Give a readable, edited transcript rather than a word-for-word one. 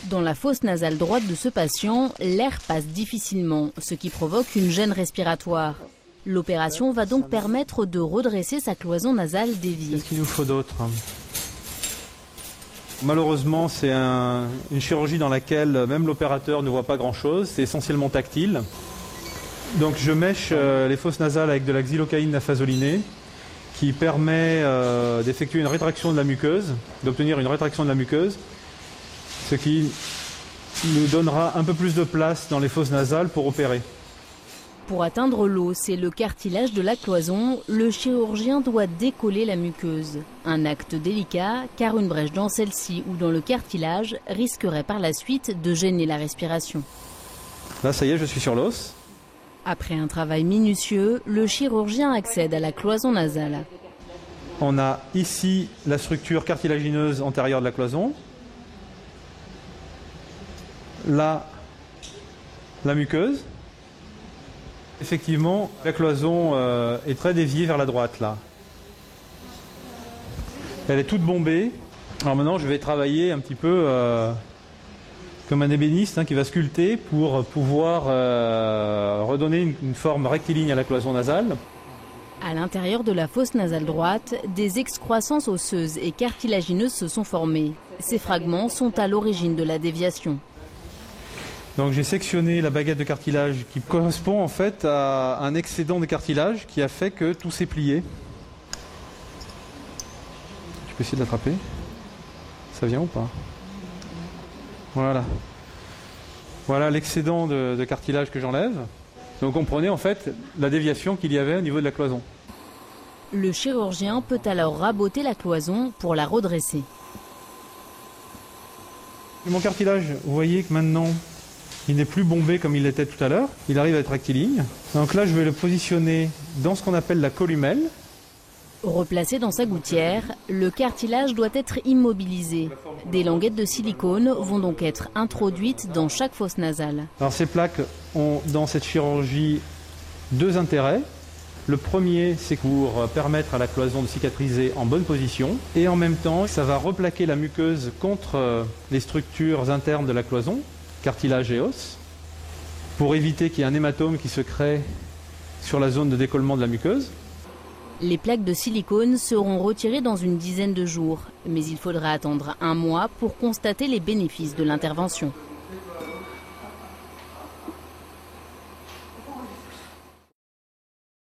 Dans la fosse nasale droite de ce patient, l'air passe difficilement, ce qui provoque une gêne respiratoire. L'opération va donc permettre de redresser sa cloison nasale déviée. Qu'est-ce qu'il nous faut d'autre? Malheureusement, c'est une chirurgie dans laquelle même l'opérateur ne voit pas grand-chose. C'est essentiellement tactile. Donc je mèche les fosses nasales avec de la xylocaïne nafazolinée qui permet d'effectuer une rétraction de la muqueuse, d'obtenir une rétraction de la muqueuse, ce qui nous donnera un peu plus de place dans les fosses nasales pour opérer. Pour atteindre l'os et le cartilage de la cloison, le chirurgien doit décoller la muqueuse. Un acte délicat, car une brèche dans celle-ci ou dans le cartilage risquerait par la suite de gêner la respiration. Là, ça y est, je suis sur l'os. Après un travail minutieux, le chirurgien accède à la cloison nasale. On a ici la structure cartilagineuse antérieure de la cloison. Là, la muqueuse. Effectivement, la cloison est très déviée vers la droite, là. Elle est toute bombée. Alors maintenant, je vais travailler un petit peu comme un ébéniste qui va sculpter pour pouvoir redonner une forme rectiligne à la cloison nasale. À l'intérieur de la fosse nasale droite, des excroissances osseuses et cartilagineuses se sont formées. Ces fragments sont à l'origine de la déviation. Donc j'ai sectionné la baguette de cartilage qui correspond en fait à un excédent de cartilage qui a fait que tout s'est plié. Je peux essayer de l'attraper. Ça vient ou pas? Voilà. Voilà l'excédent de cartilage que j'enlève. Donc vous comprenez en fait la déviation qu'il y avait au niveau de la cloison. Le chirurgien peut alors raboter la cloison pour la redresser. Mon cartilage, vous voyez que maintenant il n'est plus bombé comme il l'était tout à l'heure. Il arrive à être rectiligne. Donc là, je vais le positionner dans ce qu'on appelle la columelle. Replacé dans sa gouttière, le cartilage doit être immobilisé. Des languettes de silicone vont donc être introduites dans chaque fosse nasale. Alors ces plaques ont dans cette chirurgie deux intérêts. Le premier, c'est pour permettre à la cloison de cicatriser en bonne position. Et en même temps, ça va replaquer la muqueuse contre les structures internes de la cloison, cartilage et os, pour éviter qu'il y ait un hématome qui se crée sur la zone de décollement de la muqueuse. Les plaques de silicone seront retirées dans une dizaine de jours, mais il faudra attendre un mois pour constater les bénéfices de l'intervention.